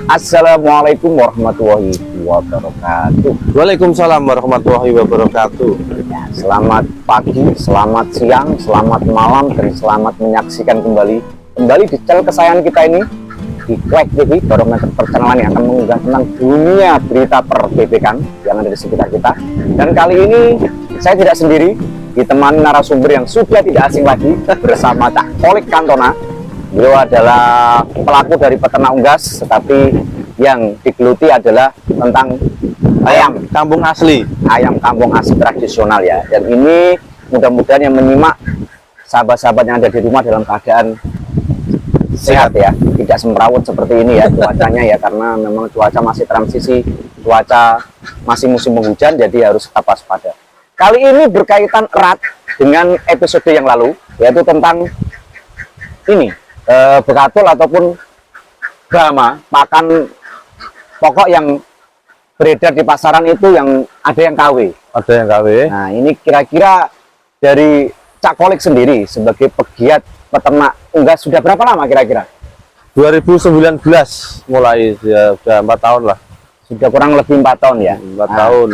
Assalamualaikum warahmatullahi wabarakatuh. Waalaikumsalam warahmatullahi wabarakatuh. Ya, selamat pagi, selamat siang, selamat malam, dan selamat menyaksikan kembali di channel kesayangan kita ini di Kwek TV, barometer perkenalan yang akan mengunggah tentang dunia berita per-BB-kan yang ada di sekitar kita. Dan kali ini saya tidak sendiri, ditemani narasumber yang sudah tidak asing lagi bersama Cak Kolik Cantona. Beliau adalah pelaku dari peternak unggas, tetapi yang digeluti adalah tentang ayam kampung asli, ayam kampung asli tradisional ya. Dan ini mudah-mudahan yang menyimak sahabat-sahabat yang ada di rumah dalam keadaan sehat ya, tidak semrawut seperti ini ya cuacanya ya, karena memang cuaca masih transisi, cuaca masih musim penghujan, jadi harus tetap waspada. Kali ini berkaitan erat dengan episode yang lalu, yaitu tentang ini bekatul ataupun Brahma, pakan pokok yang beredar di pasaran itu yang ada yang KW. ada yang KW. Nah, ini kira-kira dari Cak Kolik sendiri sebagai pegiat peternak unggas sudah berapa lama kira-kira? 2019 mulai ya, sudah 4 tahun lah. Sudah kurang lebih 4 tahun ya. 4 tahun.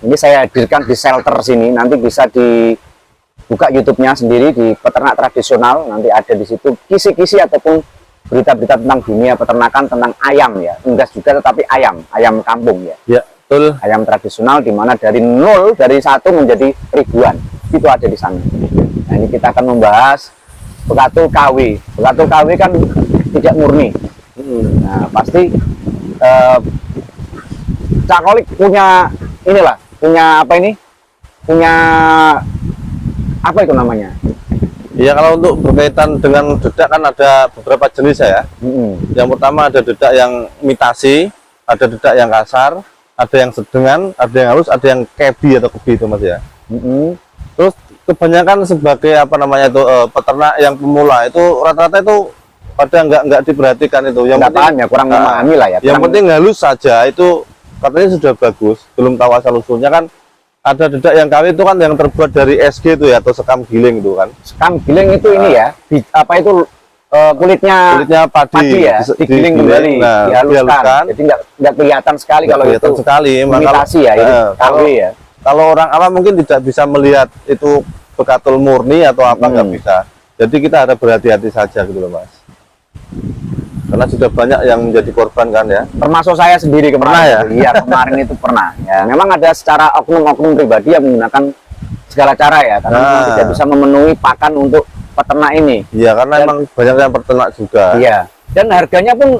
Ini saya hadirkan di shelter sini, nanti bisa dibuka YouTube-nya sendiri di peternak tradisional, nanti ada di situ kisi-kisi ataupun berita-berita tentang dunia peternakan, tentang ayam ya, unggas juga tetapi ayam kampung ya. Ya, betul. Ayam tradisional di mana dari 0, dari 1 menjadi ribuan, itu ada di sana. Nah, ini kita akan membahas bekatul KW. Bekatul KW kan tidak murni. Nah, pasti Cak Kolik punya inilah, punya apa ini? Punya apa itu namanya? Ya, kalau untuk berkaitan dengan dedak kan ada beberapa jenis ya. Yang pertama ada dedak yang imitasi, ada dedak yang kasar, ada yang sedengan, ada yang halus, ada yang kebi atau kebi itu Mas ya. Terus kebanyakan sebagai apa namanya itu peternak yang pemula itu rata-rata itu pada nggak diperhatikan itu. Yang Nggak penting paham ya, kurang memahami lah ya. Yang penting halus saja itu katanya sudah bagus, belum tahu asal usulnya kan. Ada dedak yang KW itu kan yang terbuat dari SG itu ya, atau sekam giling itu kan. Sekam giling itu ini ya, apa itu kulitnya padi ya, digiling kembali, dihaluskan. Jadi nggak kelihatan sekali kalau itu sekali. imitasi ya, ini KW ya. Kalau orang awam mungkin tidak bisa melihat itu bekatul murni atau apa, nggak bisa. Jadi kita harus berhati-hati saja gitu loh Mas. Karena sudah banyak yang menjadi korban kan ya. Termasuk saya sendiri kemarin. Pernah ya? Iya, kemarin itu pernah. Ya, memang ada secara oknum-oknum pribadi yang menggunakan segala cara ya, karena memang tidak bisa memenuhi pakan untuk peternak ini. Iya, karena memang banyak yang peternak juga. Iya. Dan harganya pun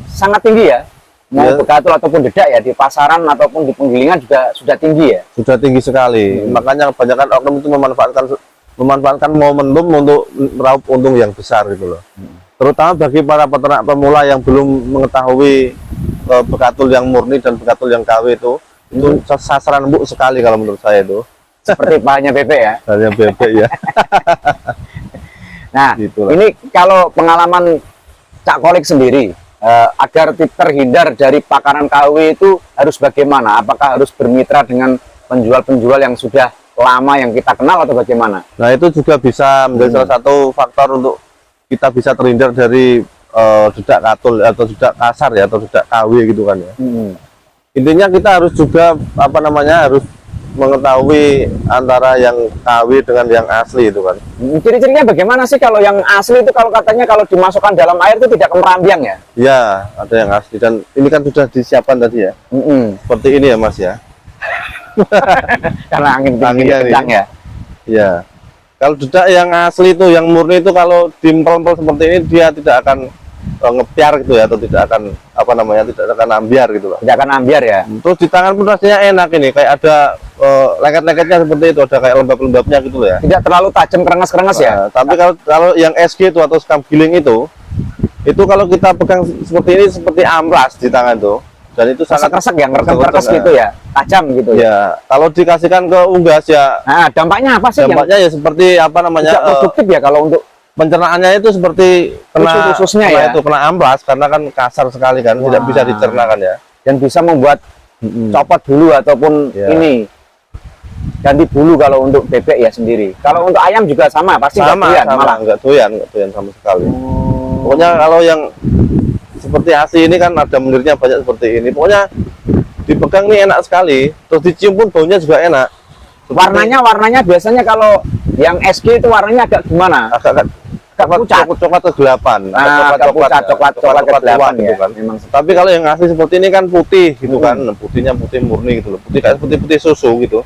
sangat tinggi ya. Mau bekatul ataupun dedak ya, di pasaran ataupun di penggilingan juga sudah tinggi ya. Sudah tinggi sekali. Makanya kebanyakan oknum itu memanfaatkan momentum untuk meraup untung yang besar gitu loh. Terutama bagi para peternak pemula yang belum mengetahui bekatul yang murni dan bekatul yang KW itu sasaran empuk sekali kalau menurut saya itu. Seperti pahalnya bebek ya. Pahalnya bebek ya. Nah, itulah. Ini kalau pengalaman Cak Kolik sendiri, agar terhindar dari pakaran KW itu harus bagaimana? Apakah harus bermitra dengan penjual-penjual yang sudah lama yang kita kenal atau bagaimana? Nah, itu juga bisa menjadi salah satu faktor untuk kita bisa terhindar dari dedak katul atau dedak kasar ya, atau dedak KW gitu kan ya. Intinya kita harus juga apa namanya, harus mengetahui antara yang KW dengan yang asli itu kan. Ciri-cirinya bagaimana sih kalau yang asli itu? Kalau katanya kalau dimasukkan dalam air itu tidak kemerambiang ya? Ya, ada yang asli, dan ini kan sudah disiapkan tadi ya. Seperti ini ya Mas ya. Karena angin tinggi kencang ya. Ya. Kalau dedak yang asli itu, yang murni itu, kalau dimpel-empel seperti ini dia tidak akan ngepiar gitu ya, atau tidak akan apa namanya, tidak akan ambiar gitu loh. Tidak akan ambiar ya. Terus di tangan pun rasanya enak ini, kayak ada lengket-lengketnya seperti itu, ada kayak lembab-lembabnya gitu loh ya. Tidak terlalu tajam kerengas-kerengas ya. Tapi kalau yang SG itu atau sekam giling itu kalau kita pegang seperti ini, seperti amplas di tangan tuh. Dan itu sangat resek ya, ngerekam gitu ya, tajam gitu ya. Kalau dikasihkan ke unggas ya, nah dampaknya apa sih? Dampaknya ya seperti apa namanya, tidak produktif ya kalau untuk pencernaannya itu seperti kena khususnya ya, itu kena amplas karena kan kasar sekali kan. Tidak bisa dicerna kan ya, dan bisa membuat copot bulu ataupun ini ganti bulu kalau untuk bebek ya sendiri. Kalau untuk ayam juga sama, pasti sama, malah nggak doyan sama sekali. Pokoknya kalau yang seperti ASI ini kan ada menirnya banyak seperti ini. Pokoknya dipegang ini enak sekali, terus dicium pun baunya juga enak. Warnanya biasanya kalau yang SG itu warnanya agak gimana? Agak pucat, coklat kegelapan, coklat kegelapan gitu kan. Memang. Tapi kalau yang asli seperti ini kan putih gitu kan, putihnya putih murni gitu loh, putih kayak putih susu gitu.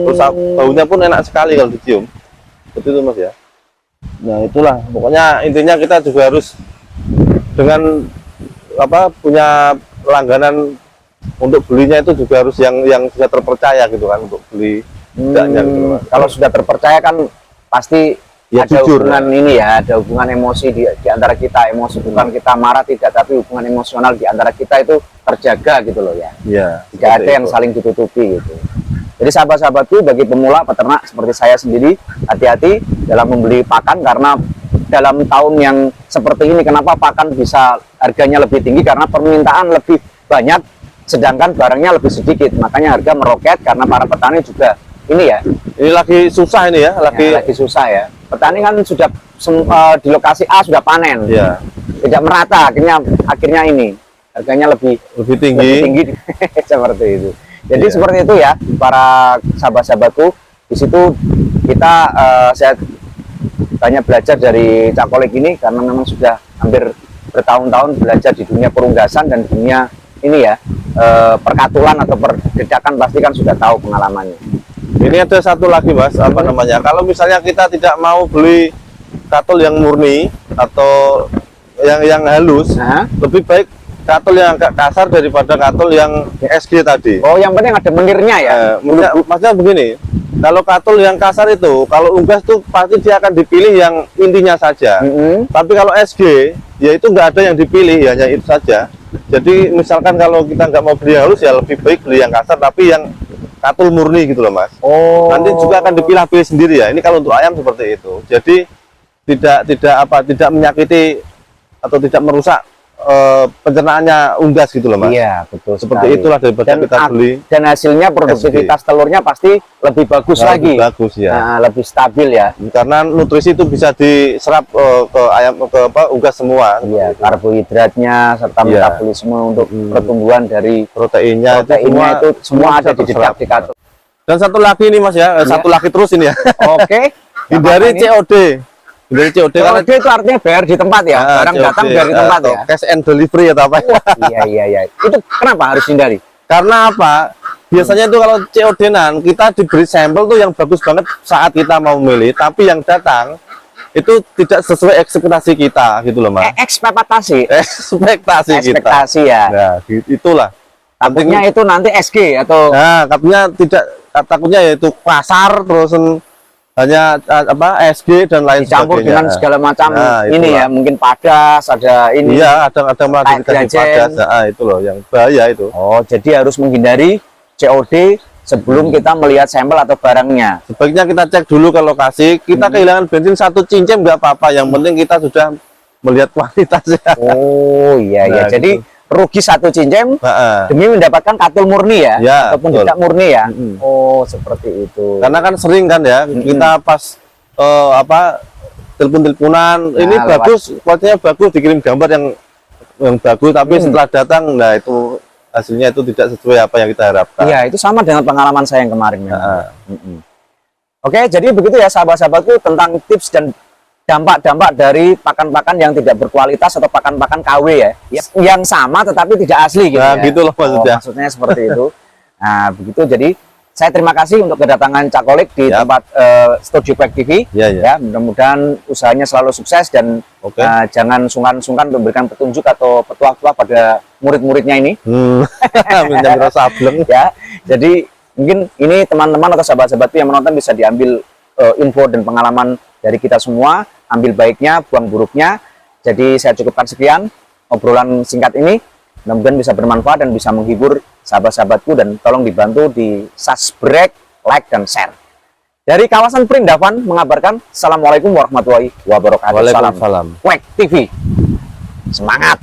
Terus baunya pun enak sekali kalau dicium. Seperti itu Mas ya. Nah itulah, pokoknya intinya kita juga harus dengan punya langganan untuk belinya itu juga harus yang sudah terpercaya gitu kan untuk beli tidaknya gitu. Kalau sudah terpercaya kan pasti ya, ada jujur, hubungan ini ya, ada hubungan emosi di antara kita, emosi bukan kita marah tidak, tapi hubungan emosional di antara kita itu terjaga gitu loh ya. Iya. Tidak ada yang saling ditutupi gitu. Jadi sahabat-sahabatku, bagi pemula peternak seperti saya sendiri, hati-hati dalam membeli pakan karena dalam tahun yang seperti ini kenapa pakan bisa harganya lebih tinggi karena permintaan lebih banyak sedangkan barangnya lebih sedikit, makanya harga meroket karena para petani juga ini ya. Ini lagi susah ini ya, lagi susah ya. Petani kan sudah di lokasi A sudah panen, ya, tidak merata, akhirnya ini harganya lebih tinggi seperti itu. Jadi seperti itu ya para sahabat-sahabatku. Di situ kita saya banyak belajar dari Cak Kolik ini karena memang sudah hampir bertahun-tahun belajar di dunia perunggasan dan dunia ini ya, perkatulan atau perdedakan pasti kan sudah tahu pengalamannya. Ini ada satu lagi Mas, namanya, kalau misalnya kita tidak mau beli katul yang murni atau yang halus, lebih baik katul yang agak kasar daripada katul yang SG tadi. Oh, yang penting ada menirnya ya. Maksudnya begini, kalau katul yang kasar itu, kalau unggas tuh pasti dia akan dipilih yang intinya saja. Tapi kalau SG, ya itu nggak ada yang dipilih, hanya itu saja. Jadi misalkan kalau kita nggak mau beli halus, ya lebih baik beli yang kasar, tapi yang katul murni gitu loh Mas. Oh. Nanti juga akan dipilah-pilih sendiri ya. Ini kalau untuk ayam seperti itu. Jadi tidak menyakiti atau tidak merusak pencernaannya unggas gitu loh Mas. Iya, betul. Seperti itulah daripada kita beli. Dan hasilnya produktivitas telurnya pasti lebih bagus lagi. Lebih bagus ya. Nah, lebih stabil ya. Karena nutrisi itu bisa diserap ke ayam unggas semua. Iya, karbohidratnya serta metabolisme untuk pertumbuhan dari proteinnya itu semua ada di jedak di katul. Dan satu lagi ini Mas ya, satu lagi terus ini ya. Oke. Hindari COD. Dari COD itu artinya bayar di tempat ya, barang datang dari tempat ya, cash and delivery atau apa. Iya, itu kenapa harus hindari? Karena apa, biasanya itu kalau COD-nan kita diberi sampel tuh yang bagus banget saat kita mau milih, tapi yang datang itu tidak sesuai ekspektasi kita gitu loh Mas. Ekspektasi kita ya. Nah, itulah takutnya itu nanti SG atau takutnya yaitu pasar terus hanya SG dan lain dicampur sebagainya dengan segala macam ini ya, mungkin padas ada ini. Iya, ada malah dikasih padas. Itu loh yang bahaya itu. Oh, jadi harus menghindari COD sebelum kita melihat sampel atau barangnya. Sebaiknya kita cek dulu ke lokasi. Kita kehilangan bensin 1 cincin nggak apa-apa. Yang penting kita sudah melihat kualitasnya. Oh iya, jadi rugi 1 cincin demi mendapatkan katul murni ya, ataupun tidak murni ya. Oh, seperti itu. Karena kan sering kan ya, kita pas telepon-teleponan, ini bagus, kualitasnya bagus, dikirim gambar yang bagus, tapi setelah datang, nah itu hasilnya itu tidak sesuai apa yang kita harapkan. Iya, itu sama dengan pengalaman saya yang kemarin. Oke, jadi begitu ya sahabat-sahabatku tentang tips dan dampak-dampak dari pakan-pakan yang tidak berkualitas atau pakan-pakan KW ya, yang sama tetapi tidak asli gitu. Nah, ya. Gitu loh maksudnya. Maksudnya seperti itu. Nah, begitu. Jadi saya terima kasih untuk kedatangan Cak Kolik di tempat Studio Quack TV. Ya, mudah-mudahan usahanya selalu sukses dan jangan sungkan-sungkan memberikan petunjuk atau petua-petua pada murid-muridnya ini. Ya, jadi mungkin ini teman-teman atau sahabat-sahabatku yang menonton bisa diambil info dan pengalaman dari kita semua, ambil baiknya, buang buruknya. Jadi saya cukupkan sekian obrolan singkat ini, mudah-mudahan bisa bermanfaat dan bisa menghibur sahabat-sahabatku, dan tolong dibantu di subscribe, like, dan share. Dari kawasan Perindavan mengabarkan, Assalamualaikum warahmatullahi wabarakatuh. Waalaikumsalam. Salam Quack TV. Semangat.